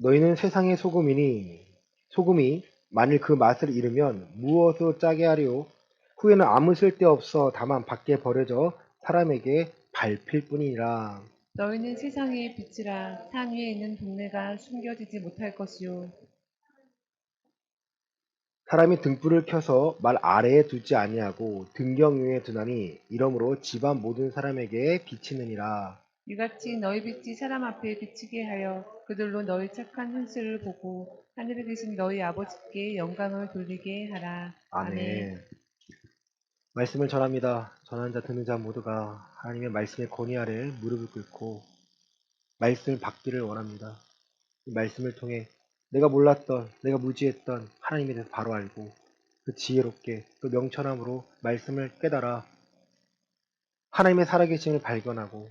너희는 세상의 소금이 만일 그 맛을 잃으면 무엇으로 짜게 하리요? 후에는 아무 쓸데없어 다만 밖에 버려져 사람에게 밟힐 뿐이니라. 너희는 세상의 빛이라. 산 위에 있는 동네가 숨겨지지 못할 것이요. 사람이 등불을 켜서 말 아래에 두지 아니하고 등경 위에 두나니 이러므로 집안 모든 사람에게 비치느니라. 이같이 너희 빛이 사람 앞에 비치게 하여 그들로 너희 착한 현실을 보고 하늘에 계신 너희 아버지께 영광을 돌리게 하라. 아멘. 아멘. 말씀을 전합니다. 전하는 자 듣는 자 모두가 하나님의 말씀의 권위 아래 무릎을 꿇고 말씀을 받기를 원합니다. 이 말씀을 통해 내가 몰랐던, 내가 무지했던 하나님에 대해서 바로 알고 그 지혜롭게 또 명철함으로 말씀을 깨달아 하나님의 살아계심을 발견하고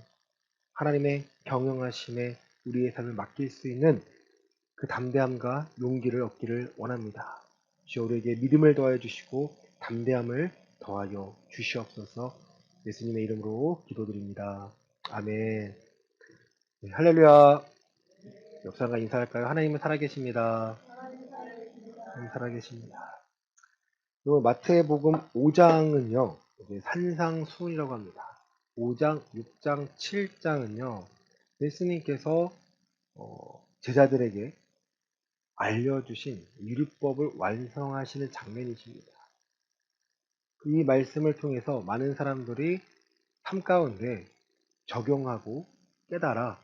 하나님의 경영하심에 우리의 삶을 맡길 수 있는 그 담대함과 용기를 얻기를 원합니다. 주여 우리에게 믿음을 더하여 주시고 담대함을 더하여 주시옵소서. 예수님의 이름으로 기도드립니다. 아멘. 네, 할렐루야. 옆 사람과 인사할까요? 하나님은 살아계십니다. 하나님 살아계십니다. 그리고 마태복음 5장은요, 산상수훈이라고 합니다. 5장, 6장, 7장은요, 예수님께서 제자들에게 알려주신 율법을 완성하시는 장면이십니다. 이 말씀을 통해서 많은 사람들이 삶 가운데 적용하고 깨달아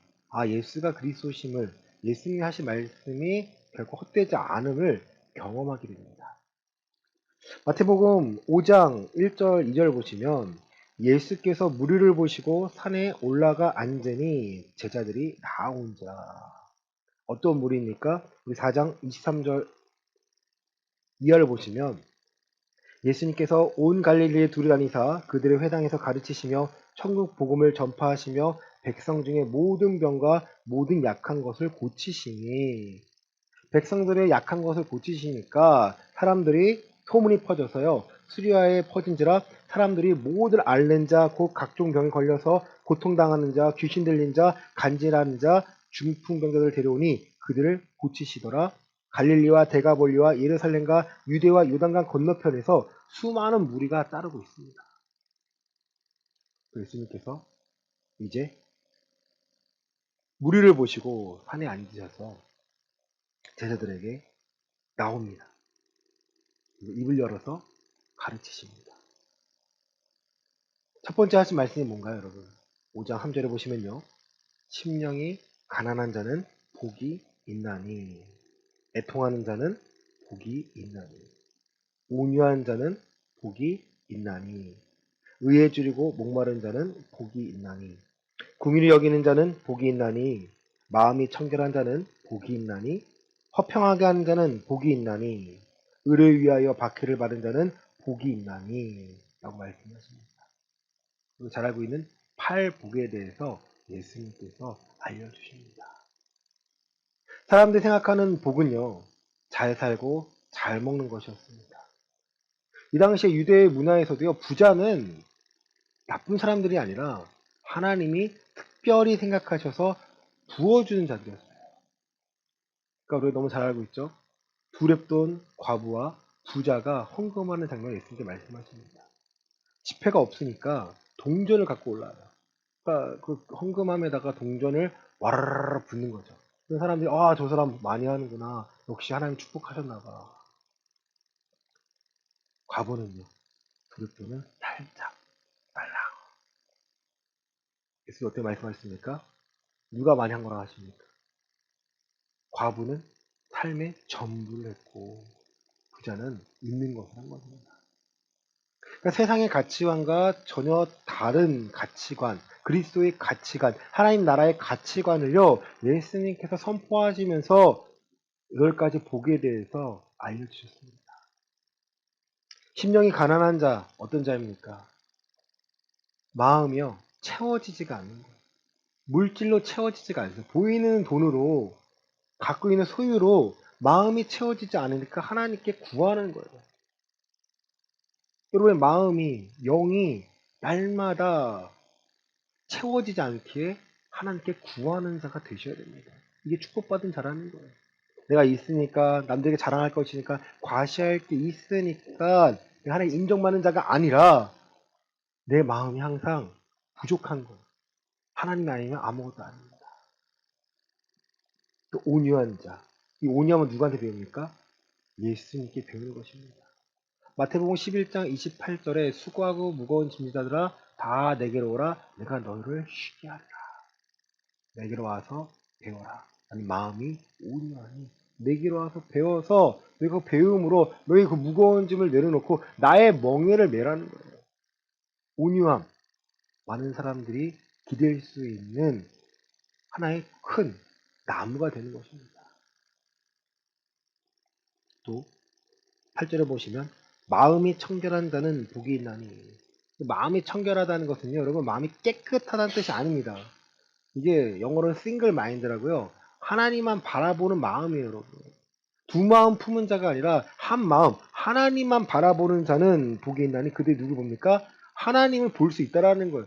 예수가 그리스도심을 예수님이 하신 말씀이 결코 헛되지 않음을 경험하게 됩니다. 마태복음 5장 1절 2절 보시면 예수께서 무리를 보시고 산에 올라가 앉으니 제자들이 나온지라. 어떤 무리입니까? 우리 4장 23절 이하를 보시면 예수님께서 온 갈릴리에 두루 다니사 그들의 회당에서 가르치시며 천국 복음을 전파하시며 백성 중에 모든 병과 모든 약한 것을 고치시니 백성들의 약한 것을 고치시니까 사람들이 소문이 퍼져서요. 수리아에 퍼진지라 사람들이 모든 앓는 자, 곧 각종 병에 걸려서 고통당하는 자, 귀신 들린 자, 간질하는 자, 중풍병자들을 데려오니 그들을 고치시더라. 갈릴리와 데가볼리와 예루살렘과 유대와 요단강 건너편에서 수많은 무리가 따르고 있습니다. 예수님께서 이제 무리를 보시고 산에 앉으셔서 제자들에게 나옵니다. 입을 열어서 가르치십니다. 첫 번째 하신 말씀이 뭔가요, 여러분? 5장 3절에 보시면요. 심령이 가난한 자는 복이 있나니, 애통하는 자는 복이 있나니, 온유한 자는 복이 있나니, 의에 줄이고 목마른 자는 복이 있나니, 긍휼히 여기는 자는 복이 있나니, 마음이 청결한 자는 복이 있나니, 화평하게 하는 자는 복이 있나니, 의를 위하여 박해를 받은 자는 복이 있나니 라고 말씀하십니다. 그리고 잘 알고 있는 팔복에 대해서 예수님께서 알려주십니다. 사람들이 생각하는 복은요, 잘 살고 잘 먹는 것이었습니다. 이 당시에 유대 문화에서도요, 부자는 나쁜 사람들이 아니라 하나님이 특별히 생각하셔서 부어주는 자들이었어요. 그러니까 우리가 너무 잘 알고 있죠? 두렙돈 과부와 부자가 헌금하는 장면을 예수님께 말씀하십니다. 지폐가 없으니까 동전을 갖고 올라와요. 그러니까 그 헌금함에다가 동전을 와르르 붓는 거죠. 그 사람들이 저 사람 많이 하는구나. 역시 하나님 축복하셨나 봐. 과부는요. 두렙돈은 살짝 달랑. 예수님 어떻게 말씀하십니까? 누가 많이 한 거라 하십니까? 과부는 삶의 전부를 했고 부자는 있는 것을 한 겁니다. 그러니까 세상의 가치관과 전혀 다른 가치관, 그리스도의 가치관, 하나님 나라의 가치관을요, 예수님께서 선포하시면서 8가지 복에 대해서 알려주셨습니다. 심령이 가난한 자, 어떤 자입니까? 마음이요, 채워지지가 않는 거예요. 물질로 채워지지가 않아요. 보이는 돈으로, 갖고 있는 소유로 마음이 채워지지 않으니까 하나님께 구하는 거예요. 여러분의 마음이, 영이 날마다 채워지지 않기에 하나님께 구하는 자가 되셔야 됩니다. 이게 축복받은 자라는 거예요. 내가 있으니까 남들에게 자랑할 것이니까 과시할 게 있으니까 내가 하나님 인정받는 자가 아니라 내 마음이 항상 부족한 거예요. 하나님이 아니면 아무것도 아닙니다. 또 온유한 자. 이 온유함은 누구한테 배웁니까? 예수님께 배우는 것입니다. 마태복음 11장 28절에 수고하고 무거운 짐지자들아 다 내게로 오라 내가 너희를 쉬게 하리라. 내게로 와서 배워라. 아니 마음이 온유하니 내게로 와서 배워서 너희가 배움으로 너희 그 무거운 짐을 내려놓고 나의 멍에를 매라는 거예요. 온유함. 많은 사람들이 기댈 수 있는 하나의 큰 나무가 되는 것입니다. 또 8절에 보시면 마음이 청결한 자는 복이 있나니 마음이 청결하다는 것은요 여러분 마음이 깨끗하다는 뜻이 아닙니다. 이게 영어로는 싱글 마인드라고요. 하나님만 바라보는 마음이에요 여러분. 두 마음 품은 자가 아니라 한 마음 하나님만 바라보는 자는 복이 있나니 그들이 누구 봅니까? 하나님을 볼 수 있다라는 거예요.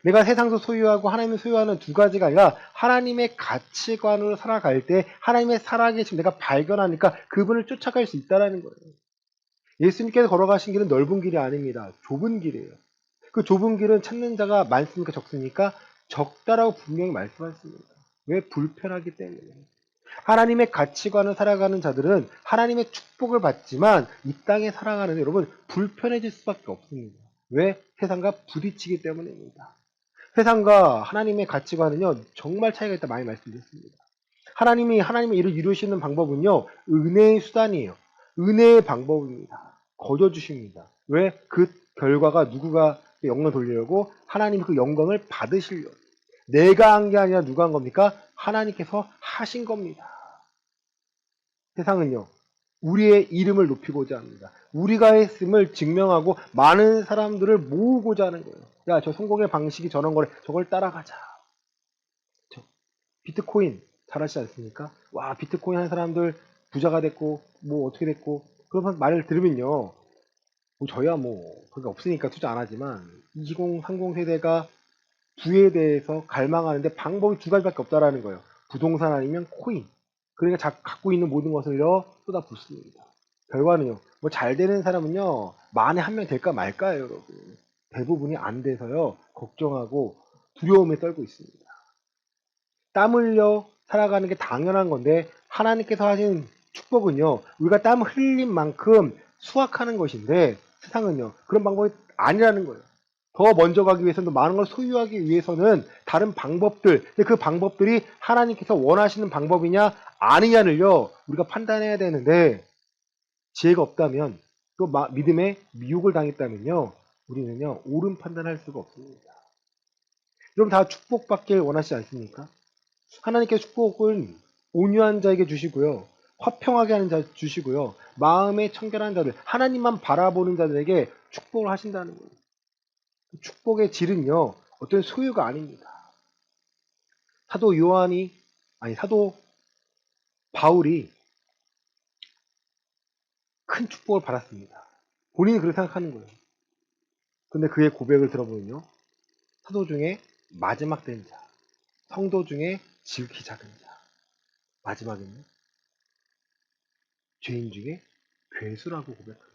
내가 세상에서 소유하고 하나님을 소유하는 두 가지가 아니라 하나님의 가치관으로 살아갈 때 하나님의 살아계심 내가 발견하니까 그분을 쫓아갈 수 있다라는 거예요. 예수님께서 걸어가신 길은 넓은 길이 아닙니다. 좁은 길이에요. 그 좁은 길은 찾는 자가 많습니까? 적습니까? 적다라고 분명히 말씀하셨습니다. 왜? 불편하기 때문에. 하나님의 가치관을 살아가는 자들은 하나님의 축복을 받지만 이 땅에 살아가는 여러분 불편해질 수밖에 없습니다. 왜? 세상과 부딪히기 때문입니다. 세상과 하나님의 가치관은요 정말 차이가 있다 많이 말씀드렸습니다. 하나님의 일을 이루시는 방법은요 은혜의 수단이에요. 은혜의 방법입니다. 거저 주십니다. 왜? 그 결과가 누구가 영광을 돌리려고 하나님이 그 영광을 받으시려고. 내가 한 게 아니라 누가 한 겁니까? 하나님께서 하신 겁니다. 세상은요 우리의 이름을 높이고자 합니다. 우리가 했음을 증명하고 많은 사람들을 모으고자 하는 거예요. 야, 저 성공의 방식이 저런 거래. 저걸 따라가자. 비트코인 잘 아시지 않습니까? 와, 비트코인 한 사람들 부자가 됐고 뭐 어떻게 됐고 그런 말을 들으면요. 뭐 저야 뭐 그게 없으니까 투자 안 하지만 20, 30 세대가 부에 대해서 갈망하는데 방법이 두 가지밖에 없다라는 거예요. 부동산 아니면 코인. 그러니까 갖고 있는 모든 것을요 쏟아붓습니다. 결과는요. 뭐 잘 되는 사람은요 만에 한 명 될까 말까요, 여러분. 대부분이 안 돼서요 걱정하고 두려움에 떨고 있습니다. 땀 흘려 살아가는 게 당연한 건데 하나님께서 하신 축복은요 우리가 땀 흘린 만큼 수확하는 것인데 세상은요 그런 방법이 아니라는 거예요. 더 먼저 가기 위해서는 많은 걸 소유하기 위해서는 다른 방법들 근데 그 방법들이 하나님께서 원하시는 방법이냐 아니냐를요 우리가 판단해야 되는데 지혜가 없다면 또 믿음에 미혹을 당했다면요 우리는요 옳은 판단할 수가 없습니다. 여러분 다 축복받길 원하시지 않습니까? 하나님께서 축복은 온유한 자에게 주시고요. 화평하게 하는 자 주시고요. 마음에 청결한 자들, 하나님만 바라보는 자들에게 축복을 하신다는 거예요. 축복의 질은요. 어떤 소유가 아닙니다. 사도 바울이 큰 축복을 받았습니다. 본인이 그렇게 생각하는 거예요. 근데 그의 고백을 들어보면요. 사도 중에 마지막 된 자, 성도 중에 지극히 작은 자, 마지막에는 죄인 중에 괴수라고 고백합니다.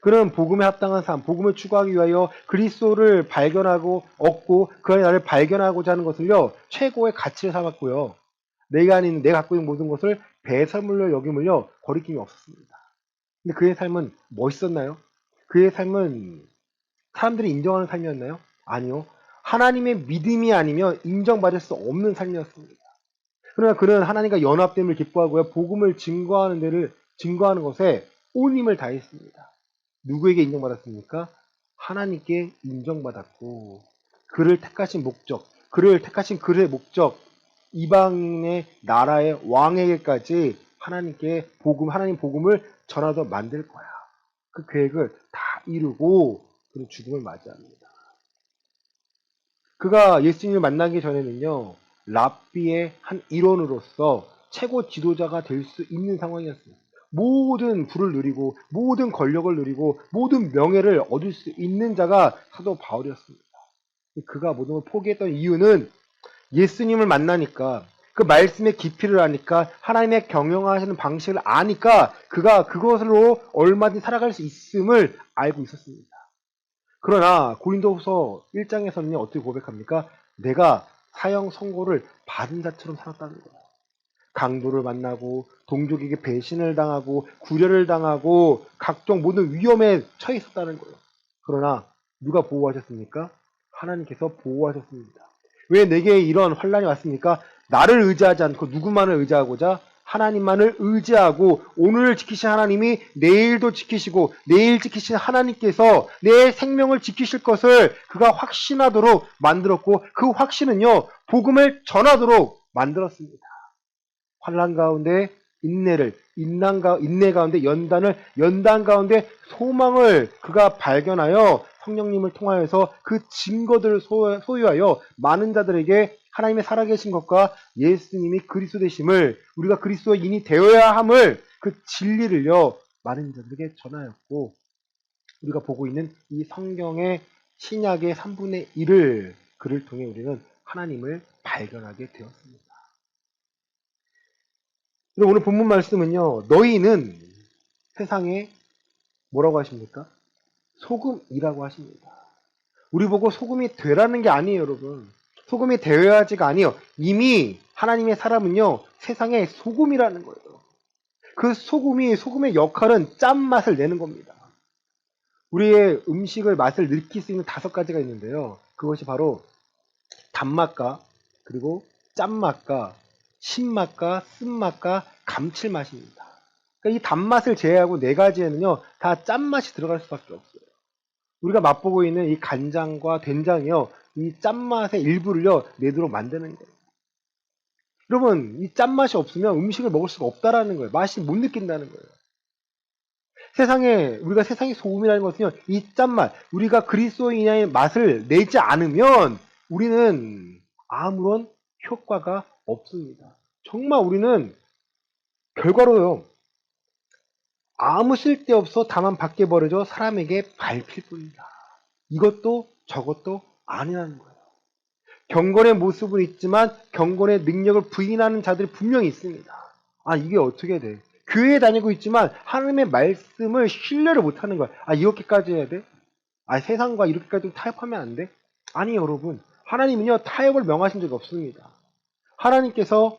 그는 복음에 합당한 삶, 복음을 추구하기 위하여 그리스도를 발견하고 얻고 그 안에 나를 발견하고자 하는 것을요 최고의 가치를 삼았고요. 내가 갖고 있는 모든 것을 배설물로 여김을요 거리낌이 없었습니다. 근데 그의 삶은 멋있었나요? 그의 삶은 사람들이 인정하는 삶이었나요? 아니요. 하나님의 믿음이 아니면 인정받을 수 없는 삶이었습니다. 그러나 그는 하나님과 연합됨을 기뻐하고요. 복음을 증거하는 것에 온 힘을 다했습니다. 누구에게 인정받았습니까? 하나님께 인정받았고 그를 택하신 그의 목적 이방인의 나라의 왕에게까지 하나님 복음을 전하도록 만들 거야. 그 계획을 다 이루고 그는 죽음을 맞이합니다. 그가 예수님을 만나기 전에는요. 랍비의 한 일원으로서 최고 지도자가 될 수 있는 상황이었어요. 모든 부를 누리고 모든 권력을 누리고 모든 명예를 얻을 수 있는 자가 사도 바울이었습니다. 그가 모든 걸 포기했던 이유는 예수님을 만나니까 그 말씀의 깊이를 아니까 하나님의 경영하시는 방식을 아니까 그가 그것으로 얼마든지 살아갈 수 있음을 알고 있었습니다. 그러나 고린도후서 1장에서는 어떻게 고백합니까? 내가 사형 선고를 받은 자처럼 살았다는 거예요. 강도를 만나고 동족에게 배신을 당하고 구려를 당하고 각종 모든 위험에 처해 있었다는 거예요. 그러나 누가 보호하셨습니까? 하나님께서 보호하셨습니다. 왜 내게 이런 환란이 왔습니까? 나를 의지하지 않고 누구만을 의지하고자 하나님만을 의지하고 오늘을 지키신 하나님이 내일도 지키시고 내일 지키신 하나님께서 내 생명을 지키실 것을 그가 확신하도록 만들었고 그 확신은요 복음을 전하도록 만들었습니다. 환난 가운데 인내를, 인내 가운데 연단 가운데 소망을 그가 발견하여 성령님을 통하여서 그 증거들을 소유하여 많은 자들에게 하나님의 살아계신 것과 예수님이 그리스도 되심을 우리가 그리스도인이 되어야 함을 그 진리를요 많은 자들에게 전하였고 우리가 보고 있는 이 성경의 신약의 3분의 1을 그를 통해 우리는 하나님을 발견하게 되었습니다. 오늘 본문 말씀은요, 너희는 세상에 뭐라고 하십니까? 소금이라고 하십니다. 우리 보고 소금이 되라는 게 아니에요, 여러분. 소금이 되어야지가 아니에요. 이미 하나님의 사람은요, 세상에 소금이라는 거예요. 그 소금의 역할은 짠맛을 내는 겁니다. 우리의 음식을 맛을 느낄 수 있는 5가지가 있는데요. 그것이 바로 단맛과 그리고 짠맛과 신맛과 쓴맛과 감칠맛입니다. 그러니까 이 단맛을 제외하고 4가지에는요 다 짠맛이 들어갈 수밖에 없어요. 우리가 맛보고 있는 이 간장과 된장이요 이 짠맛의 일부를요 내도록 만드는 거예요. 여러분 이 짠맛이 없으면 음식을 먹을 수가 없다라는 거예요. 맛이 못 느낀다는 거예요. 우리가 세상의 소금이라는 것은요 이 짠맛 우리가 그리스도인의 맛을 내지 않으면 우리는 아무런 효과가 없습니다. 정말 우리는 결과로요 아무 쓸데없어 다만 밖에 버려져 사람에게 밟힐 뿐이다. 이것도 저것도 아니라는 거예요. 경건의 모습은 있지만 경건의 능력을 부인하는 자들이 분명히 있습니다. 아 이게 어떻게 돼? 교회에 다니고 있지만 하나님의 말씀을 신뢰를 못하는 거야. 아 이렇게까지 해야 돼? 아 세상과 이렇게까지 타협하면 안 돼? 아니 여러분 하나님은요 타협을 명하신 적이 없습니다. 하나님께서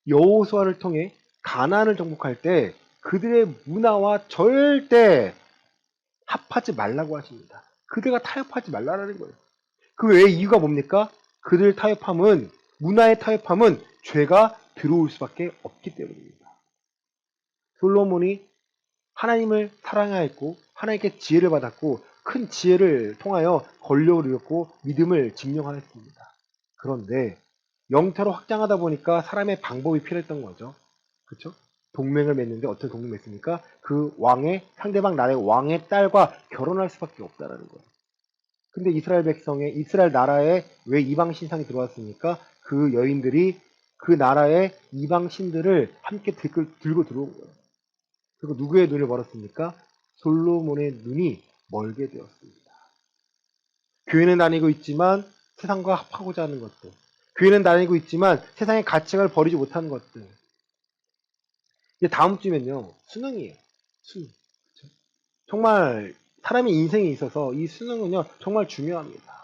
여호수아를 통해 가나안을 정복할 때 그들의 문화와 절대 합하지 말라고 하십니다. 그들과 타협하지 말라는 거예요. 그 외에 이유가 뭡니까? 그들 타협함은 문화의 타협함은 죄가 들어올 수밖에 없기 때문입니다. 솔로몬이 하나님을 사랑하였고 하나님께 지혜를 받았고 큰 지혜를 통하여 권력을 이뤘고 믿음을 증명하였습니다. 그런데 영토로 확장하다 보니까 사람의 방법이 필요했던 거죠. 그렇죠? 동맹을 맺는데 어떤 동맹을 맺습니까? 그 상대방 나라의 왕의 딸과 결혼할 수밖에 없다라는 거예요. 근데 이스라엘 나라에 왜 이방 신상이 들어왔습니까? 그 여인들이 그 나라의 이방 신들을 함께 들고 들어온 거예요. 그리고 누구의 눈을 멀었습니까? 솔로몬의 눈이 멀게 되었습니다. 교회는 다니고 있지만 세상과 합하고자 하는 것들. 교회는 다니고 있지만 세상의 가치관을 버리지 못하는 것들. 이제 다음 주면요. 수능이에요. 수능. 그렇죠? 정말 사람의 인생에 있어서 이 수능은요. 정말 중요합니다.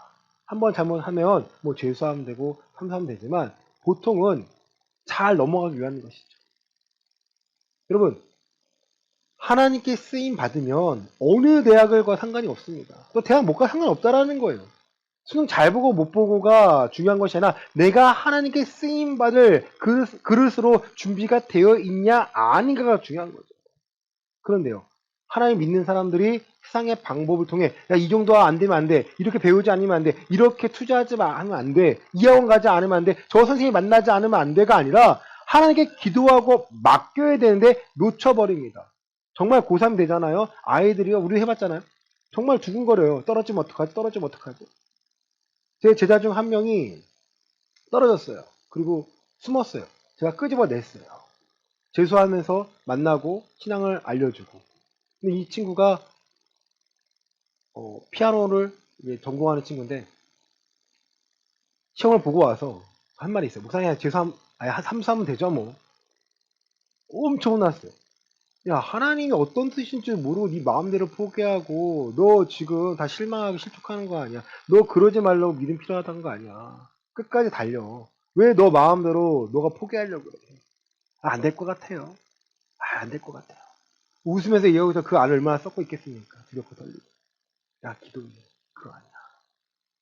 한번 잘못하면 뭐 죄수하면 되고 삼수하면 되지만 보통은 잘 넘어가기 위한 것이죠. 여러분 하나님께 쓰임 받으면 어느 대학을과 상관이 없습니다. 또 대학 못 가 상관없다라는 거예요. 수능 잘 보고 못 보고가 중요한 것이 아니라 내가 하나님께 쓰임 받을 그릇으로 준비가 되어 있냐 아닌가가 중요한 거죠. 그런데요. 하나님 믿는 사람들이 세상의 방법을 통해 야 이 정도 안 되면 안 돼. 이렇게 배우지 않으면 안 돼. 이렇게 투자하지 않으면 안 돼. 이 학원 가지 않으면 안 돼. 저 선생님 만나지 않으면 안 돼가 아니라 하나님께 기도하고 맡겨야 되는데 놓쳐버립니다. 정말 고3 되잖아요. 아이들이요. 우리 해봤잖아요. 정말 두근거려요. 떨어지면 어떡하지? 떨어지면 어떡하지? 제 제자 중 한 명이 떨어졌어요. 그리고 숨었어요. 제가 끄집어냈어요. 재수하면서 만나고 신앙을 알려주고. 근데 이 친구가 피아노를 전공하는 친구인데 시험을 보고 와서 한 말이 있어요. 목사님, 한 3, 4면 되죠, 뭐. 엄청 혼났어요. 야, 하나님이 어떤 뜻인지 모르고 네 마음대로 포기하고, 너 지금 다 실망하고 실족하는 거 아니야. 너 그러지 말라고 믿음 필요하다는 거 아니야. 끝까지 달려. 왜 너 마음대로 너가 포기하려고 그래. 안 될 것 같아요. 안 될 것 같아요. 웃으면서 여기서 그 안을 얼마나 썩고 있겠습니까? 두렵고 떨리고. 야, 기도해. 그거 아니야.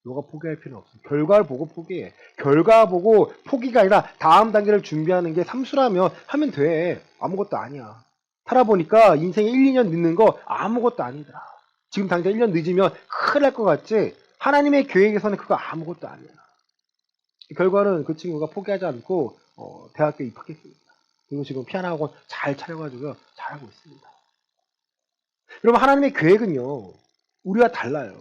너가 포기할 필요는 없어. 결과를 보고 포기해. 결과 보고 포기가 아니라 다음 단계를 준비하는 게 삼수라면 하면 돼. 아무것도 아니야. 살아보니까 인생에 1, 2년 늦는 거 아무것도 아니더라. 지금 당장 1년 늦으면 큰일 날 것 같지? 하나님의 계획에서는 그거 아무것도 아니야. 결과는 그 친구가 포기하지 않고 대학교에 입학했습니다. 그리고 지금 피아노 학원 잘 차려가지고 잘하고 있습니다. 여러분, 하나님의 계획은요, 우리와 달라요.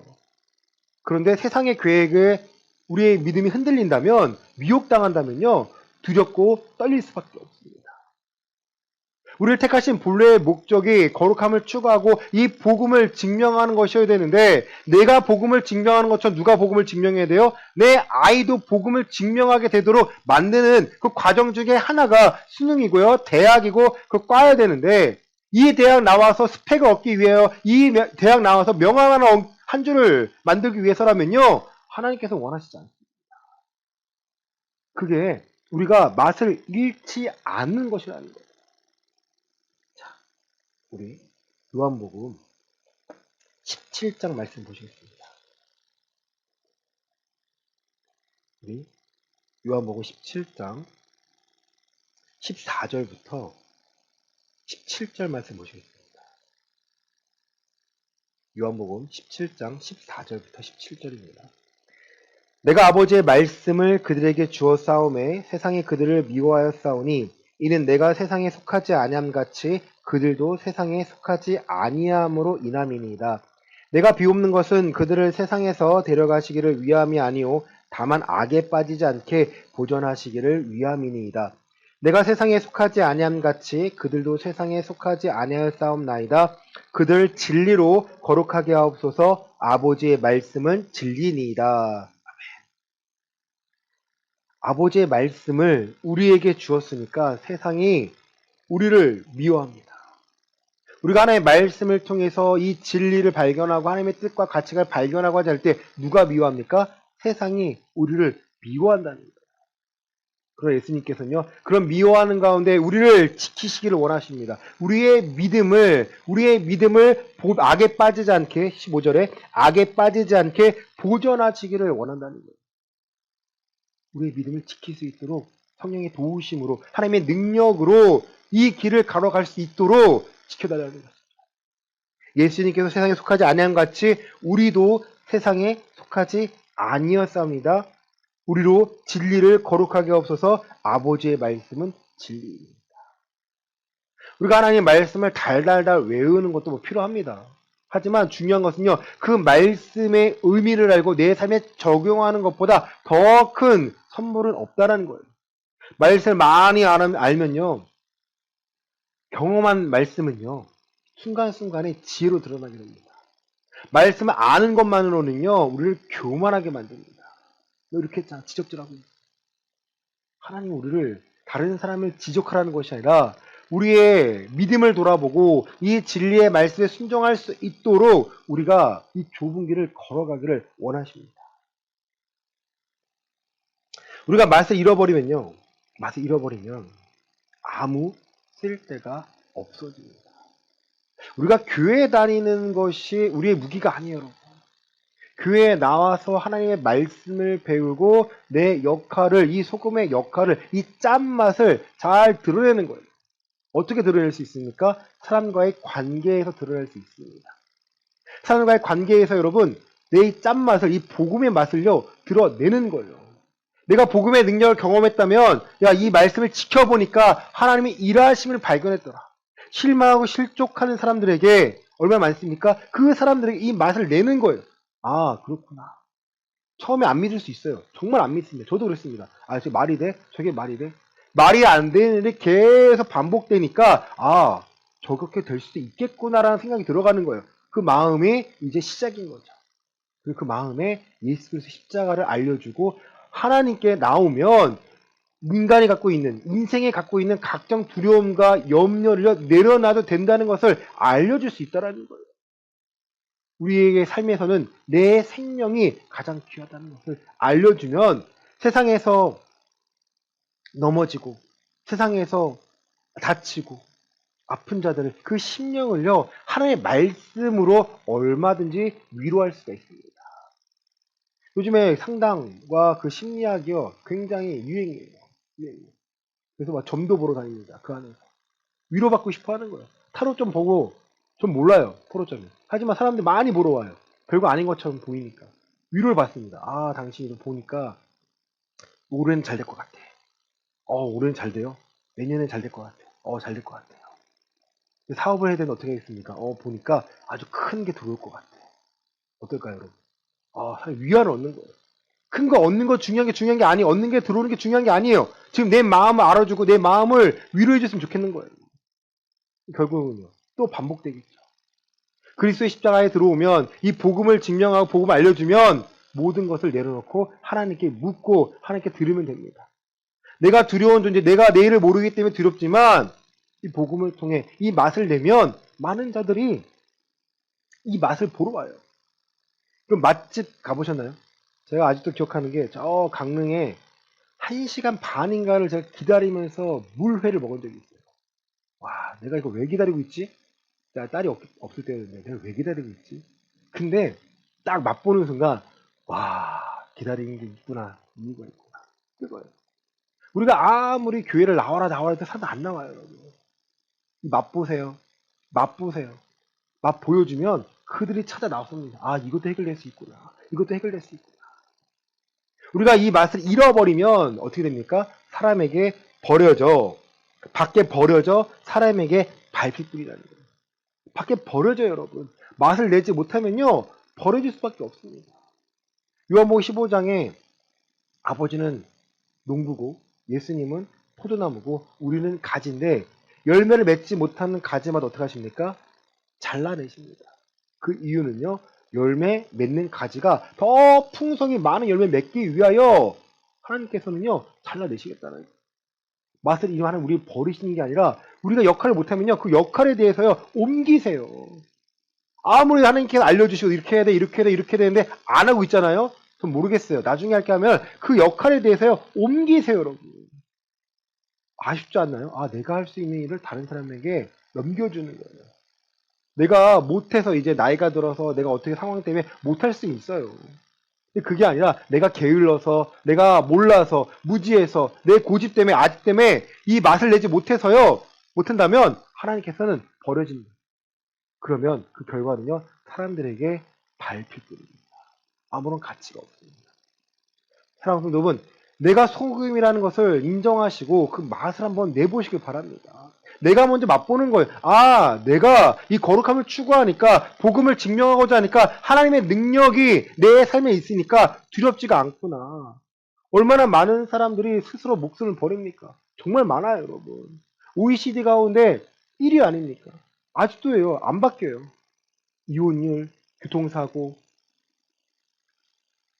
그런데 세상의 계획에 우리의 믿음이 흔들린다면, 미혹당한다면요, 두렵고 떨릴 수밖에 없습니다. 우리를 택하신 본래의 목적이 거룩함을 추구하고 이 복음을 증명하는 것이어야 되는데, 내가 복음을 증명하는 것처럼 누가 복음을 증명해야 돼요? 내 아이도 복음을 증명하게 되도록 만드는 그 과정 중에 하나가 수능이고요, 대학이고, 그 과야 되는데, 이 대학 나와서 스펙을 얻기 위하여, 이 대학 나와서 명함 한 줄을 만들기 위해서라면요, 하나님께서 원하시지 않습니다. 그게 우리가 맛을 잃지 않는 것이라는 거예요. 우리 요한복음 17장 말씀 보시겠습니다. 우리 요한복음 17장 14절부터 17절 말씀 보시겠습니다. 요한복음 17장 14절부터 17절입니다. 내가 아버지의 말씀을 그들에게 주어 싸움에 세상이 그들을 미워하여 싸우니 이는 내가 세상에 속하지 아니함 같이 그들도 세상에 속하지 아니함으로 인함이니이다. 내가 비옵는 것은 그들을 세상에서 데려가시기를 위함이 아니오 다만 악에 빠지지 않게 보존하시기를 위함이니이다. 내가 세상에 속하지 아니함 같이 그들도 세상에 속하지 아니하였사옵나이다. 그들 진리로 거룩하게 하옵소서. 아버지의 말씀은 진리니이다. 아버지의 말씀을 우리에게 주었으니까 세상이 우리를 미워합니다. 우리가 하나님의 말씀을 통해서 이 진리를 발견하고 하나님의 뜻과 가치를 발견하고 할 때 누가 미워합니까? 세상이 우리를 미워한다는 거예요. 그러나 예수님께서는요, 그런 미워하는 가운데 우리를 지키시기를 원하십니다. 우리의 믿음을 악에 빠지지 않게, 15절에 악에 빠지지 않게 보존하시기를 원한다는 거예요. 우리의 믿음을 지킬 수 있도록 성령의 도우심으로 하나님의 능력으로 이 길을 걸어갈 수 있도록 지켜달라는 것입니다. 예수님께서 세상에 속하지 아니한 같이 우리도 세상에 속하지 아니었사옵니다. 우리로 진리를 거룩하게 없어서 아버지의 말씀은 진리입니다. 우리가 하나님의 말씀을 달달달 외우는 것도 뭐 필요합니다. 하지만 중요한 것은요, 그 말씀의 의미를 알고 내 삶에 적용하는 것보다 더 큰 선물은 없다라는 거예요. 말씀을 많이 알면요, 경험한 말씀은요, 순간순간에 지혜로 드러나게 됩니다. 말씀을 아는 것만으로는요, 우리를 교만하게 만듭니다. 이렇게 지적질하고 있어요. 하나님 우리를 다른 사람을 지적하라는 것이 아니라 우리의 믿음을 돌아보고 이 진리의 말씀에 순종할 수 있도록 우리가 이 좁은 길을 걸어가기를 원하십니다. 우리가 맛을 잃어버리면 아무 쓸데가 없어집니다. 우리가 교회 다니는 것이 우리의 무기가 아니에요, 여러분. 교회에 나와서 하나님의 말씀을 배우고 내 역할을, 이 소금의 역할을, 이 짠맛을 잘 드러내는 거예요. 어떻게 드러낼 수 있습니까? 사람과의 관계에서 드러낼 수 있습니다. 사람과의 관계에서 여러분, 내 이 짠맛을, 이 복음의 맛을요, 드러내는 거예요. 내가 복음의 능력을 경험했다면, 야, 이 말씀을 지켜보니까 하나님의 일하심을 발견했더라. 실망하고 실족하는 사람들에게 얼마나 많습니까? 그 사람들에게 이 맛을 내는 거예요. 아, 그렇구나. 처음에 안 믿을 수 있어요. 정말 안 믿습니다. 저도 그랬습니다. 아, 저게 말이 돼? 저게 말이 돼? 말이 안 되는데 계속 반복되니까, 아, 저렇게 될 수도 있겠구나라는 생각이 들어가는 거예요. 그 마음이 이제 시작인 거죠. 그리고 그 마음에 예수 그리스도 십자가를 알려주고 하나님께 나오면 인간이 갖고 있는, 인생에 갖고 있는 각종 두려움과 염려를 내려놔도 된다는 것을 알려줄 수 있다는 거예요. 우리에게 삶에서는 내 생명이 가장 귀하다는 것을 알려주면 세상에서 넘어지고 세상에서 다치고 아픈 자들을 그 심령을요 하나님의 말씀으로 얼마든지 위로할 수가 있습니다. 요즘에 상담과 그 심리학이요 굉장히 유행이에요. 그래서 막 점도 보러 다닙니다. 그 안에서 위로받고 싶어 하는 거예요. 타로 좀 보고 좀 몰라요. 타로점이. 하지만 사람들이 많이 보러 와요. 별거 아닌 것처럼 보이니까 위로를 받습니다. 아 당신이 이거 보니까 올해는 잘 될 것 같아. 올해는 잘 돼요. 내년엔 잘 될 것 같아. 잘 될 것 같아요. 사업을 해야 되는데 어떻게 하겠습니까? 보니까 아주 큰 게 들어올 것 같아. 어떨까요, 여러분? 사실 위안을 얻는 거예요. 큰 거 얻는 거 중요한 게 아니에요. 얻는 게 들어오는 게 중요한 게 아니에요. 지금 내 마음을 알아주고 내 마음을 위로해 줬으면 좋겠는 거예요. 결국은요. 또 반복되겠죠. 그리스도의 십자가에 들어오면 이 복음을 증명하고 복음을 알려주면 모든 것을 내려놓고 하나님께 묻고 하나님께 들으면 됩니다. 내가 두려운 존재, 내가 내일을 모르기 때문에 두렵지만 이 복음을 통해 이 맛을 내면 많은 자들이 이 맛을 보러 와요. 그럼 맛집 가보셨나요? 제가 아직도 기억하는 게 저 강릉에 1시간 반인가를 제가 기다리면서 물회를 먹은 적이 있어요. 와, 내가 이거 왜 기다리고 있지? 딸이 없을 때였는데 내가 왜 기다리고 있지? 근데 딱 맛보는 순간 와, 기다리는 게 있구나. 이유가 있구나. 그거예요. 우리가 아무리 교회를 나와라 해도 사도 안 나와요, 여러분. 맛보세요. 맛보세요. 맛 보여주면 그들이 찾아 나섭니다. 이것도 해결될 수 있구나. 이것도 해결될 수 있구나. 우리가 이 맛을 잃어버리면 어떻게 됩니까? 사람에게 버려져. 밖에 버려져 사람에게 밟힐 뿐이라는 거예요. 밖에 버려져요, 여러분. 맛을 내지 못하면요, 버려질 수밖에 없습니다. 요한복음 15장에 아버지는 농부고 예수님은 포도나무고 우리는 가지인데 열매를 맺지 못하는 가지마다 어떻게 하십니까? 잘라내십니다. 그 이유는요, 열매 맺는 가지가 더 풍성히 많은 열매 맺기 위하여 하나님께서는요, 잘라내시겠다는 거예요. 맛을 이용하는 우리를 버리시는 게 아니라 우리가 역할을 못하면요, 그 역할에 대해서요, 옮기세요. 아무리 하나님께서 알려주시고 이렇게 해야 돼, 이렇게 해야 돼, 이렇게 해야 되는데 안 하고 있잖아요? 전 모르겠어요. 나중에 할게 하면 그 역할에 대해서요, 옮기세요, 여러분. 아쉽지 않나요? 내가 할 수 있는 일을 다른 사람에게 넘겨주는 거예요. 내가 못해서 이제 나이가 들어서 내가 어떻게 상황 때문에 못할 수 있어요. 근데 그게 아니라 내가 게을러서, 내가 몰라서, 무지해서, 내 고집 때문에, 아직 때문에 이 맛을 내지 못해서요, 못한다면 하나님께서는 버려집니다. 그러면 그 결과는요, 사람들에게 밟힐 뿐입니다. 아무런 가치가 없습니다. 사랑하는 여러분, 내가 소금이라는 것을 인정하시고 그 맛을 한번 내보시길 바랍니다. 내가 먼저 맛보는 거예요. 내가 이 거룩함을 추구하니까, 복음을 증명하고자 하니까 하나님의 능력이 내 삶에 있으니까 두렵지가 않구나. 얼마나 많은 사람들이 스스로 목숨을 버립니까? 정말 많아요, 여러분. OECD 가운데 1위 아닙니까? 아직도예요. 안 바뀌어요. 이혼율, 교통사고,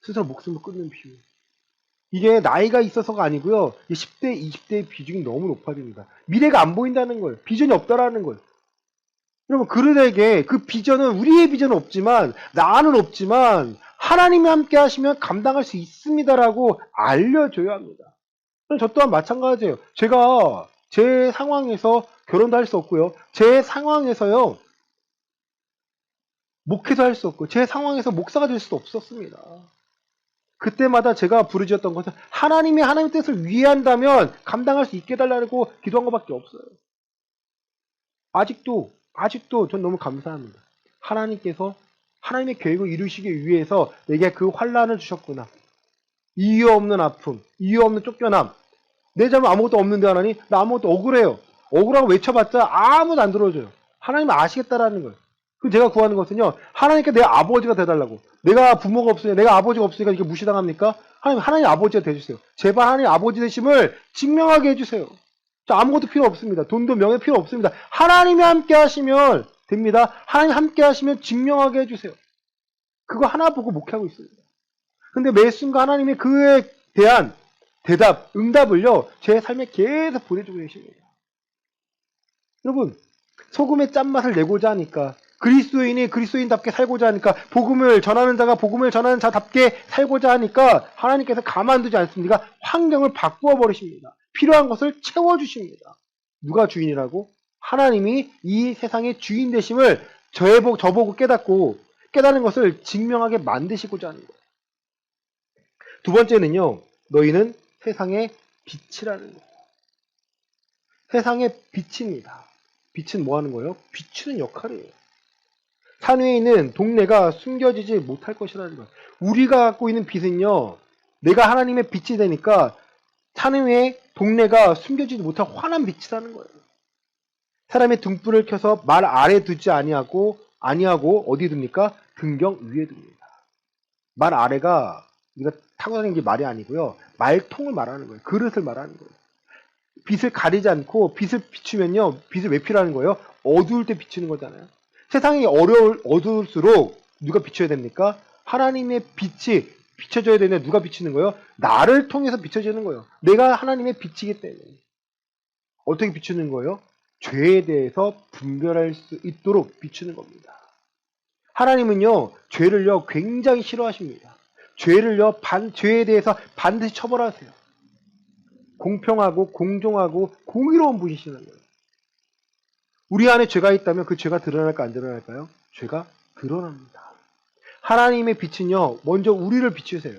스스로 목숨을 끊는 비율. 이게 나이가 있어서가 아니고요. 10대, 20대의 비중이 너무 높아집니다. 미래가 안 보인다는 거예요. 비전이 없다라는 거예요. 여러분, 그들에게 그 비전은 우리의 비전은 없지만, 나는 없지만 하나님이 함께 하시면 감당할 수 있습니다라고 알려줘야 합니다. 저 또한 마찬가지예요. 제가 제 상황에서 결혼도 할 수 없고요. 제 상황에서요. 목회도 할 수 없고 제 상황에서 목사가 될 수도 없었습니다. 그때마다 제가 부르짖었던 것은 하나님의 뜻을 위한다면 감당할 수 있게 해달라고 기도한 것밖에 없어요. 아직도 전 너무 감사합니다. 하나님께서 하나님의 계획을 이루시기 위해서 내게 그 환난을 주셨구나. 이유 없는 아픔, 이유 없는 쫓겨남. 내 잘못 아무것도 없는데 하나님, 나 아무것도 억울해요. 억울하고 외쳐봤자 아무도 안 들어줘요. 하나님은 아시겠다라는 거예요. 그럼 제가 구하는 것은요, 하나님께 내 아버지가 돼달라고. 내가 부모가 없으니까, 내가 아버지가 없으니까 이게 무시당합니까? 하나님 아버지가 돼주세요. 제발 하나님 아버지 되심을 증명하게 해주세요. 자, 아무것도 필요 없습니다. 돈도 명예 필요 없습니다. 하나님이 함께 하시면 됩니다. 하나님 함께 하시면 증명하게 해주세요. 그거 하나 보고 목회하고 있습니다. 근데 매 순간 하나님이 그에 대한 응답을요, 제 삶에 계속 보내주고 계십니다. 여러분, 소금의 짠맛을 내고자 하니까, 그리스도인이 그리스도인답게 살고자 하니까, 복음을 전하는 자가 복음을 전하는 자답게 살고자 하니까, 하나님께서 가만두지 않습니다. 환경을 바꾸어 버리십니다. 필요한 것을 채워주십니다. 누가 주인이라고? 하나님이 이 세상의 주인 되심을 저보고 깨닫는 것을 증명하게 만드시고자 하는 거예요. 두 번째는요, 너희는 세상의 빛이라는 거예요. 세상의 빛입니다. 빛은 뭐 하는 거예요? 비추는 역할이에요. 산 위에 있는 동네가 숨겨지지 못할 것이라는 거예요. 우리가 갖고 있는 빛은요, 내가 하나님의 빛이 되니까 산 위에 동네가 숨겨지지 못할 환한 빛이라는 거예요. 사람의 등불을 켜서 말 아래 두지 아니하고 어디 둡니까? 등경 위에 둡니다. 말 아래가 우리가 타고 다니는 게 말이 아니고요. 말통을 말하는 거예요. 그릇을 말하는 거예요. 빛을 가리지 않고 빛을 비추면요. 빛을 왜 필요하는 거예요? 어두울 때 비추는 거잖아요. 세상이 어두울수록 누가 비춰야 됩니까? 하나님의 빛이 비춰져야 되는데 누가 비추는 거예요? 나를 통해서 비춰지는 거예요. 내가 하나님의 빛이기 때문에. 어떻게 비추는 거예요? 죄에 대해서 분별할 수 있도록 비추는 겁니다. 하나님은요, 죄를요, 굉장히 싫어하십니다. 죄에 대해서 반드시 처벌하세요. 공평하고 공정하고 공의로운 분이시는 거예요. 우리 안에 죄가 있다면 그 죄가 드러날까 안 드러날까요? 죄가 드러납니다. 하나님의 빛은요, 먼저 우리를 비추세요.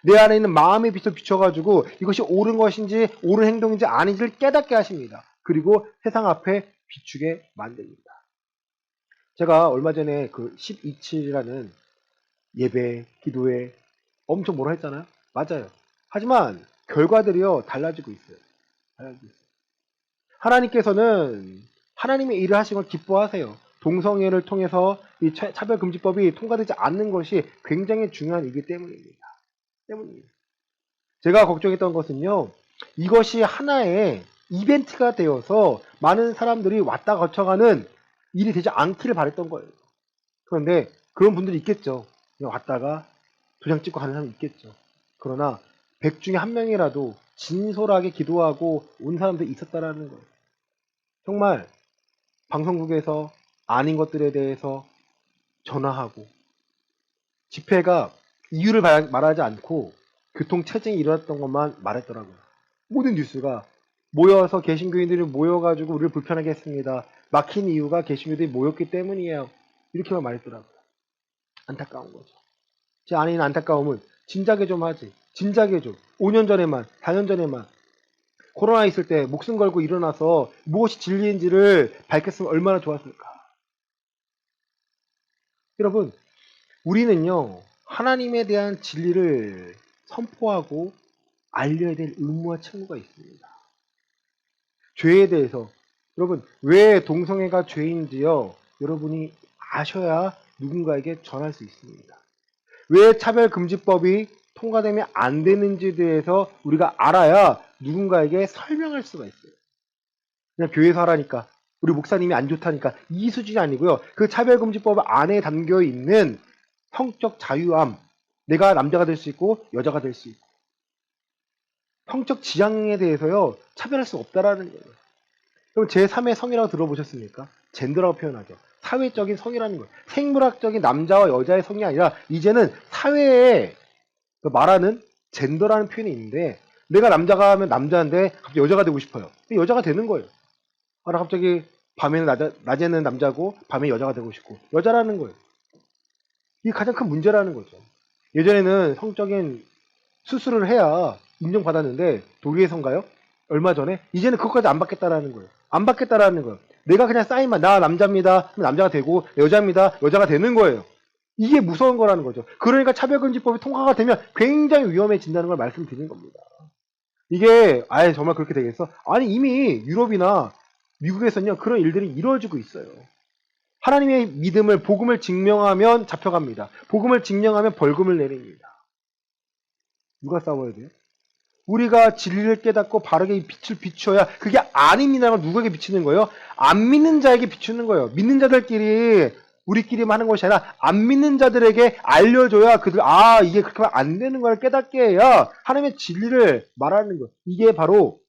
내 안에 있는 마음의 빛을 비춰가지고 이것이 옳은 것인지 옳은 행동인지 아닌지를 깨닫게 하십니다. 그리고 세상 앞에 비추게 만듭니다. 제가 얼마 전에 그 12.7이라는 예배, 기도회 엄청 뭐라 했잖아요? 맞아요. 하지만 결과들이요, 달라지고 있어요. 하나님께서는 하나님의 일을 하신 걸 기뻐하세요. 동성애를 통해서 이 차별금지법이 통과되지 않는 것이 굉장히 중요한 이기 때문입니다. 제가 걱정했던 것은요, 이것이 하나의 이벤트가 되어서 많은 사람들이 왔다 거쳐가는 일이 되지 않기를 바랬던 거예요. 그런데 그런 분들이 있겠죠. 그냥 왔다가 도장 찍고 가는 사람이 있겠죠. 그러나 100 중에 1명이라도 진솔하게 기도하고 온 사람들이 있었다라는 거예요. 정말 방송국에서 아닌 것들에 대해서 전화하고, 집회가 이유를 말하지 않고 교통체증이 일어났던 것만 말했더라고요. 모든 뉴스가 모여서 개신교인들이 모여가지고 우리를 불편하게 했습니다. 막힌 이유가 개신교들이 모였기 때문이에요. 이렇게만 말했더라고요. 안타까운 거죠. 제 안에 있는 안타까움은 진작에 좀 하지. 진작에 좀. 5년 전에만, 4년 전에만. 코로나 있을 때 목숨 걸고 일어나서 무엇이 진리인지를 밝혔으면 얼마나 좋았을까. 여러분, 우리는요, 하나님에 대한 진리를 선포하고 알려야 될 의무와 책무가 있습니다. 죄에 대해서, 여러분, 왜 동성애가 죄인지요, 여러분이 아셔야 누군가에게 전할 수 있습니다. 왜 차별금지법이 통과되면 안 되는지에 대해서 우리가 알아야 누군가에게 설명할 수가 있어요. 그냥 교회에서 하라니까, 우리 목사님이 안 좋다니까, 이 수준이 아니고요. 그 차별금지법 안에 담겨 있는 성적 자유함, 내가 남자가 될 수 있고 여자가 될 수 있고, 성적 지향에 대해서요, 차별할 수 없다라는 거예요. 그럼 제3의 성이라고 들어보셨습니까? 젠더라고 표현하죠. 사회적인 성이라는 거예요. 생물학적인 남자와 여자의 성이 아니라 이제는 사회에 말하는 젠더라는 표현이 있는데, 내가 남자가 하면 남자인데 갑자기 여자가 되고 싶어요. 여자가 되는 거예요. 나 갑자기 낮에는 남자고 밤에 여자가 되고 싶고 여자라는 거예요. 이게 가장 큰 문제라는 거죠. 예전에는 성적인 수술을 해야 인정받았는데, 독일에선가요? 얼마 전에? 이제는 그것까지 안 받겠다라는 거예요. 안 받겠다라는 거예요. 내가 그냥 사인만, 나 남자입니다 하면 남자가 되고, 여자입니다, 여자가 되는 거예요. 이게 무서운 거라는 거죠. 그러니까 차별금지법이 통과가 되면 굉장히 위험해진다는 걸 말씀드리는 겁니다. 이게 아예 정말 그렇게 되겠어? 아니, 이미 유럽이나 미국에서는요, 그런 일들이 이루어지고 있어요. 하나님의 믿음을, 복음을 증명하면 잡혀갑니다. 복음을 증명하면 벌금을 내립니다. 누가 싸워야 돼요? 우리가 진리를 깨닫고 바르게 이 빛을 비춰야 그게 아닙니다라고 누구에게 비추는 거예요? 안 믿는 자에게 비추는 거예요. 믿는 자들끼리 우리끼리만 하는 것이 아니라 안 믿는 자들에게 알려줘야 그들 이게 그렇게 하면 안 되는 걸 깨닫게 해야 하나님의 진리를 말하는 것. 이게 바로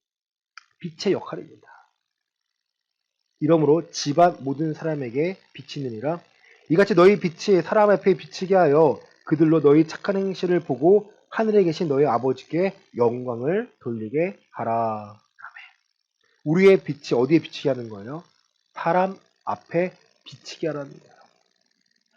빛의 역할입니다. 이러므로 집안 모든 사람에게 비치느니라. 이같이 너희 빛이 사람 앞에 비치게 하여 그들로 너희 착한 행실을 보고 하늘에 계신 너희 아버지께 영광을 돌리게 하라. 우리의 빛이 어디에 비치게 하는 거예요? 사람 앞에 비치게 하라는 거예요.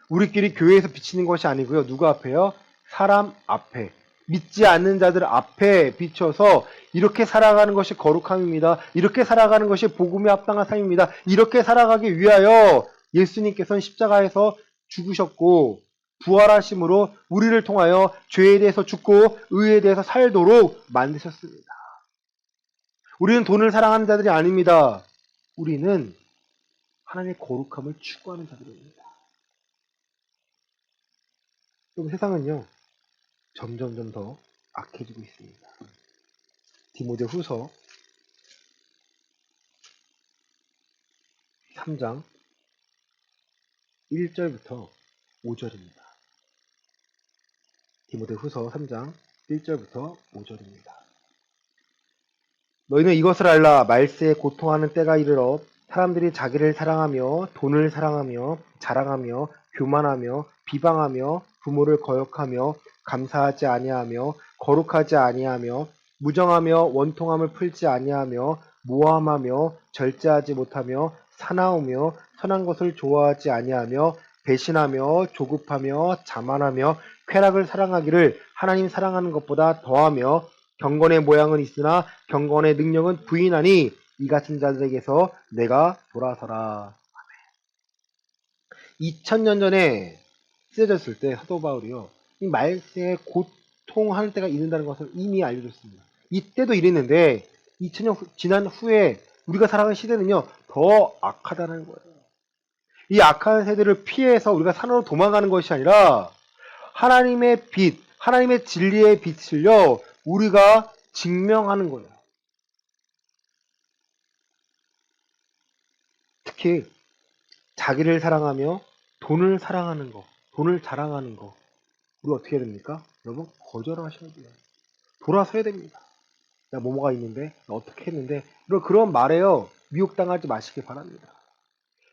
우리끼리 교회에서 비치는 것이 아니고요. 누구 앞에요? 사람 앞에. 믿지 않는 자들 앞에 비춰서 이렇게 살아가는 것이 거룩함입니다. 이렇게 살아가는 것이 복음에 합당한 삶입니다. 이렇게 살아가기 위하여 예수님께서는 십자가에서 죽으셨고 부활하심으로 우리를 통하여 죄에 대해서 죽고 의에 대해서 살도록 만드셨습니다. 우리는 돈을 사랑하는 자들이 아닙니다. 우리는 하나님의 거룩함을 추구하는 자들입니다. 그럼 세상은요, 점점점 더 악해지고 있습니다. 디모데후서 3장 1절부터 5절입니다. 디모데후서 3장 1절부터 5절입니다. 너희는 이것을 알라. 말세에 고통하는 때가 이르러 사람들이 자기를 사랑하며 돈을 사랑하며 자랑하며 교만하며 비방하며 부모를 거역하며 감사하지 아니하며 거룩하지 아니하며 무정하며 원통함을 풀지 아니하며 모함하며 절제하지 못하며 사나우며 선한 것을 좋아하지 아니하며 배신하며 조급하며 자만하며 쾌락을 사랑하기를 하나님 사랑하는 것보다 더하며 경건의 모양은 있으나 경건의 능력은 부인하니 이 같은 자들에게서 내가 돌아서라. 2000년 전에 쓰여졌을 때 사도 바울이요, 이 말세에 고통하는 때가 있는다는 것을 이미 알려줬습니다. 이때도 이랬는데 2000년 지난 후에 우리가 살아가는 시대는요 더 악하다는 거예요. 이 악한 세대를 피해서 우리가 산으로 도망가는 것이 아니라 하나님의 빛, 하나님의 진리의 빛을요 우리가 증명하는 거예요. 특히 자기를 사랑하며 돈을 사랑하는 거, 돈을 자랑하는 거, 우리 어떻게 해야 됩니까? 여러분 거절하셔야 돼요. 돌아서야 됩니다. 야, 뭐가 있는데, 어떻게 했는데, 그런 말에요 미혹당하지 마시기 바랍니다.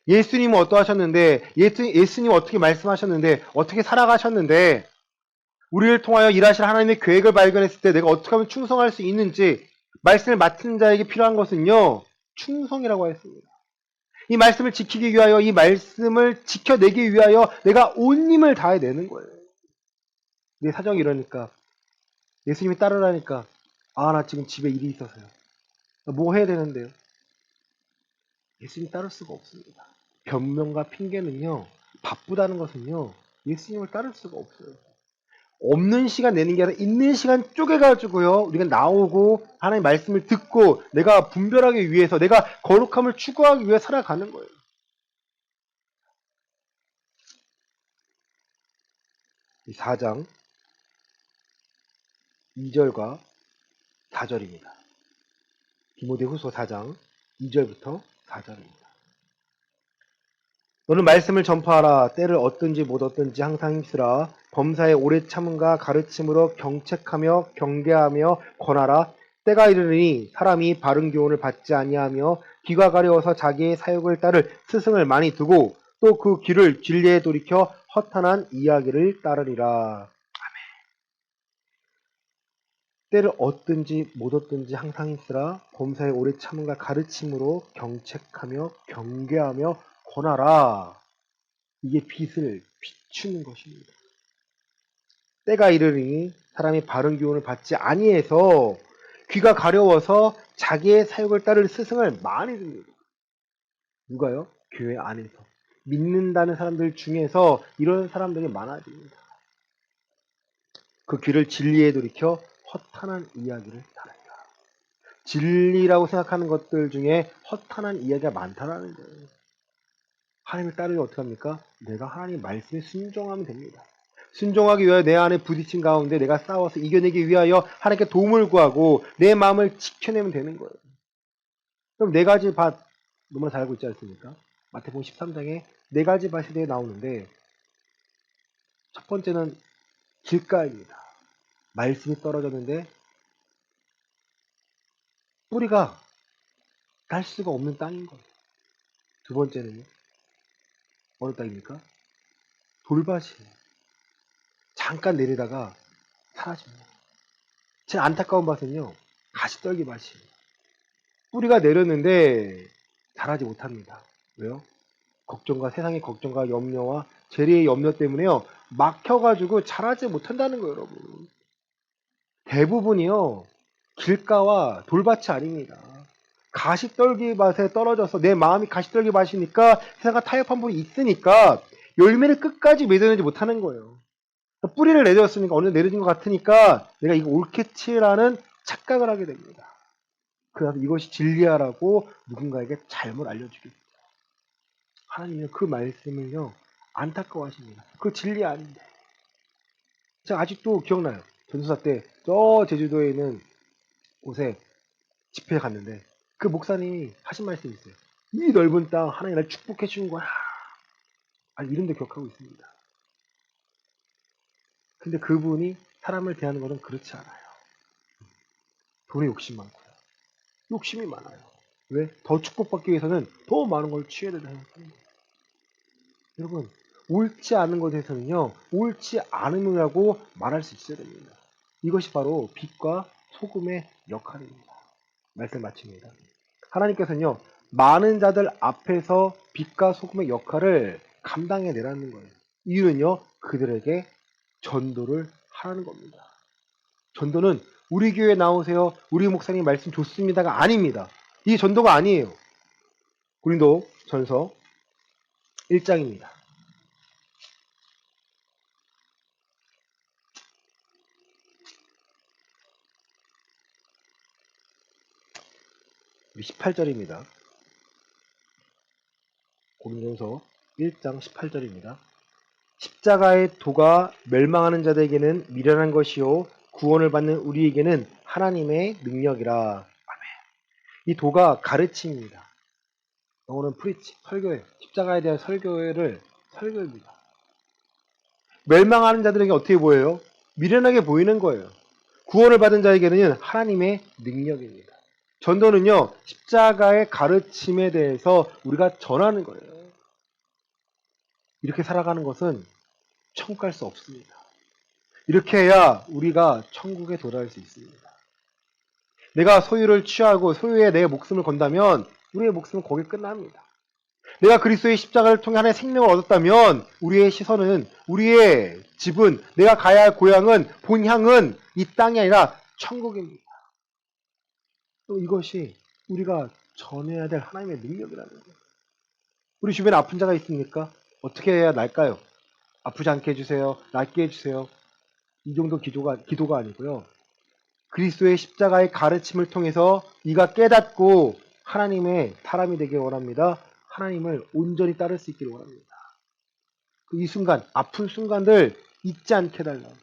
예수님은 어떠하셨는데, 예수님 어떻게 말씀하셨는데, 어떻게 살아가셨는데, 우리를 통하여 일하실 하나님의 계획을 발견했을 때 내가 어떻게 하면 충성할 수 있는지, 말씀을 맡은 자에게 필요한 것은요 충성이라고 했습니다. 이 말씀을 지키기 위하여, 이 말씀을 지켜내기 위하여 내가 온 힘을 다해내는 거예요. 내 사정이 이러니까, 예수님이 따르라니까, 나 지금 집에 일이 있어서요. 뭐 해야 되는데요? 예수님 따를 수가 없습니다. 변명과 핑계는요, 바쁘다는 것은요, 예수님을 따를 수가 없어요. 없는 시간 내는 게 아니라 있는 시간 쪼개가지고요, 우리가 나오고 하나님의 말씀을 듣고 내가 분별하기 위해서, 내가 거룩함을 추구하기 위해 살아가는 거예요. 이 4장 2절과 4절입니다. 디모데후서 4장 2절부터 4절입니다. 너는 말씀을 전파하라. 때를 얻든지 못 얻든지 항상 힘쓰라. 범사에 오래 참음과 가르침으로 경책하며 경계하며 권하라. 때가 이르니 사람이 바른 교훈을 받지 아니하며 귀가 가려워서 자기의 사욕을 따를 스승을 많이 두고 또 그 귀를 진리에 돌이켜 허탄한 이야기를 따르리라. 때를 얻든지 못 얻든지 항상 힘쓰라. 범사에 오래 참음과 가르침으로 경책하며 경계하며 권하라. 이게 빛을 비추는 것입니다. 때가 이르니 사람이 바른 교훈을 받지 아니해서 귀가 가려워서 자기의 사욕을 따를 스승을 많이 듭니다. 누가요? 교회 안에서. 믿는다는 사람들 중에서 이런 사람들이 많아집니다. 그 귀를 진리에 돌이켜 허탄한 이야기를 따른다. 진리라고 생각하는 것들 중에 허탄한 이야기가 많다라는 거예요. 하나님을 따르면 어떻게 합니까? 내가 하나님 말씀에 순종하면 됩니다. 순종하기 위하여 내 안에 부딪힌 가운데 내가 싸워서 이겨내기 위하여 하나님께 도움을 구하고 내 마음을 지켜내면 되는 거예요. 그럼 네 가지 밭 너무나 잘 알고 있지 않습니까? 마태복음 13장에 네 가지 밭에 대해 나오는데 첫 번째는 길가입니다. 말씀이 떨어졌는데 뿌리가 달 수가 없는 땅인 거예요. 두 번째는요. 어느 땅입니까? 돌밭이에요. 잠깐 내리다가 사라집니다. 제 안타까운 밭은요. 가시떨기 밭이에요. 뿌리가 내렸는데 자라지 못합니다. 왜요? 걱정과 세상의 걱정과 염려와 재리의 염려 때문에요. 막혀가지고 자라지 못한다는 거예요, 여러분. 대부분이요. 길가와 돌밭이 아닙니다. 가시떨기 밭에 떨어져서 내 마음이 가시떨기 밭이니까 세상과 타협한 부분이 있으니까 열매를 끝까지 맺어내지 못하는 거예요. 뿌리를 내렸으니까 어느 내려진 것 같으니까 내가 이거 옳겠지라는 착각을 하게 됩니다. 그래서 이것이 진리야라고 누군가에게 잘못 알려주겠죠. 하나님은 그 말씀을요 안타까워하십니다. 그 진리 아닌데. 제가 아직도 기억나요. 전도사 때 저 제주도에 있는 곳에 집회에 갔는데 그 목사님이 하신 말씀이 있어요. 이 넓은 땅 하나님 날 축복해 주는 거야. 아니 이름도 기억하고 있습니다. 근데 그분이 사람을 대하는 것은 그렇지 않아요. 돈에 욕심 많고요. 욕심이 많아요. 왜? 더 축복받기 위해서는 더 많은 걸 취해야 된다는 거예요. 여러분, 옳지 않은 것에서는요, 옳지 않음이라고 말할 수 있어야 됩니다. 이것이 바로 빛과 소금의 역할입니다. 말씀 마칩니다. 하나님께서는요, 많은 자들 앞에서 빛과 소금의 역할을 감당해 내라는 거예요. 이유는요, 그들에게 전도를 하라는 겁니다. 전도는 우리 교회 나오세요. 우리 목사님 말씀 좋습니다가 아닙니다. 이게 전도가 아니에요. 고린도 전서 1장입니다. 우리 18절입니다. 고린도전서 1장 18절입니다. 십자가의 도가 멸망하는 자들에게는 미련한 것이요 구원을 받는 우리에게는 하나님의 능력이라. 아멘. 이 도가 가르침입니다. 영어는 프리치, 설교예요. 십자가에 대한 설교입니다. 멸망하는 자들에게 어떻게 보여요? 미련하게 보이는 거예요. 구원을 받은 자에게는 하나님의 능력입니다. 전도는요, 십자가의 가르침에 대해서 우리가 전하는 거예요. 이렇게 살아가는 것은 천국 갈 수 없습니다. 이렇게 해야 우리가 천국에 도달할 수 있습니다. 내가 소유를 취하고 소유에 내 목숨을 건다면 우리의 목숨은 거기 끝납니다. 내가 그리스도의 십자가를 통해 하나의 생명을 얻었다면 우리의 시선은, 우리의 집은, 내가 가야 할 고향은, 본향은 이 땅이 아니라 천국입니다. 또 이것이 우리가 전해야 될 하나님의 능력이라는 거예요. 우리 주변에 아픈 자가 있습니까? 어떻게 해야 날까요? 아프지 않게 해주세요. 낫게 해주세요. 이 정도 기도가 아니고요. 그리스도의 십자가의 가르침을 통해서 네가 깨닫고 하나님의 사람이 되길 원합니다. 하나님을 온전히 따를 수 있기를 원합니다. 이 순간, 아픈 순간들 잊지 않게 해달라고.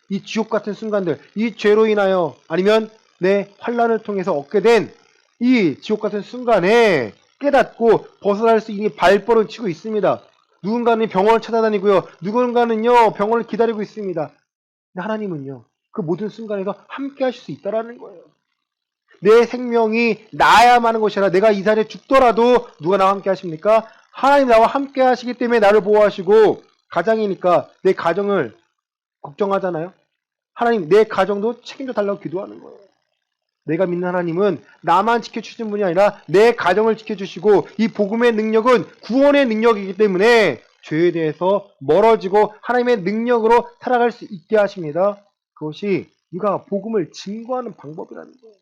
이 지옥 같은 순간들, 이 죄로 인하여 아니면 내 환난을 통해서 얻게 된 이 지옥 같은 순간에 깨닫고 벗어날 수 있는 발버릇 치고 있습니다. 누군가는 병원을 찾아다니고요. 누군가는요 병원을 기다리고 있습니다. 근데 하나님은요 그 모든 순간에서 함께 하실 수 있다라는 거예요. 내 생명이 나야만 하는 것이 아니라 내가 이 자리에 죽더라도 누가 나와 함께 하십니까? 하나님 나와 함께 하시기 때문에 나를 보호하시고, 가장이니까 내 가정을 걱정하잖아요. 하나님 내 가정도 책임져 달라고 기도하는 거예요. 내가 믿는 하나님은 나만 지켜주시는 분이 아니라 내 가정을 지켜주시고, 이 복음의 능력은 구원의 능력이기 때문에 죄에 대해서 멀어지고 하나님의 능력으로 살아갈 수 있게 하십니다. 그것이 우리가 복음을 증거하는 방법이라는 거예요.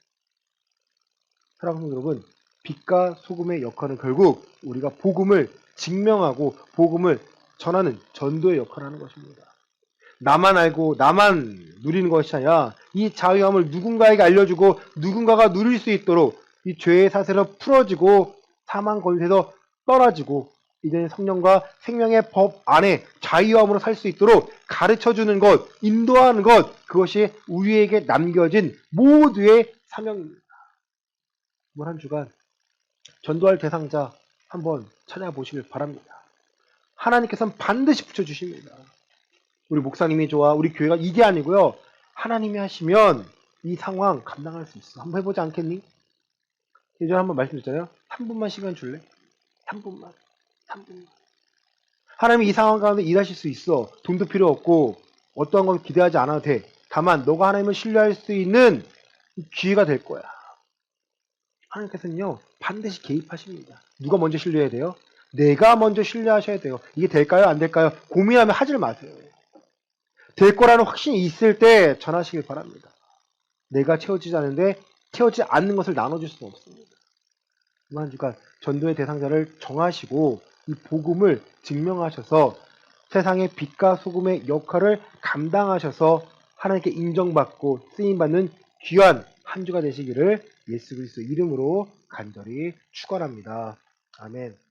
사랑하는 여러분, 빛과 소금의 역할은 결국 우리가 복음을 증명하고 복음을 전하는 전도의 역할을 하는 것입니다. 나만 알고 나만 누리는 것이 아니라 이 자유함을 누군가에게 알려주고 누군가가 누릴 수 있도록 이 죄의 사슬을 풀어지고 사망 권세에서 떨어지고 이제는 성령과 생명의 법 안에 자유함으로 살 수 있도록 가르쳐주는 것, 인도하는 것, 그것이 우리에게 남겨진 모두의 사명입니다. 이번 한 주간 전도할 대상자 한번 찾아보시길 바랍니다. 하나님께서는 반드시 붙여주십니다. 우리 목사님이 좋아, 우리 교회가 이게 아니고요. 하나님이 하시면 이 상황 감당할 수 있어. 한번 해보지 않겠니? 예전에 한번 말씀드렸잖아요. 3분만 시간 줄래? 3분만. 3분만. 하나님이 이 상황 가운데 일하실 수 있어. 돈도 필요 없고 어떠한 걸 기대하지 않아도 돼. 다만 너가 하나님을 신뢰할 수 있는 기회가 될 거야. 하나님께서는요. 반드시 개입하십니다. 누가 먼저 신뢰해야 돼요? 내가 먼저 신뢰하셔야 돼요. 이게 될까요? 안 될까요? 고민하면 하질 마세요. 될 거라는 확신이 있을 때 전하시길 바랍니다. 내가 채워지지 않는데 채워지지 않는 것을 나눠줄 수는 없습니다. 한 주간 전도의 대상자를 정하시고 이 복음을 증명하셔서 세상의 빛과 소금의 역할을 감당하셔서 하나님께 인정받고 쓰임받는 귀한 한 주가 되시기를 예수 그리스도 이름으로 간절히 축원합니다. 아멘.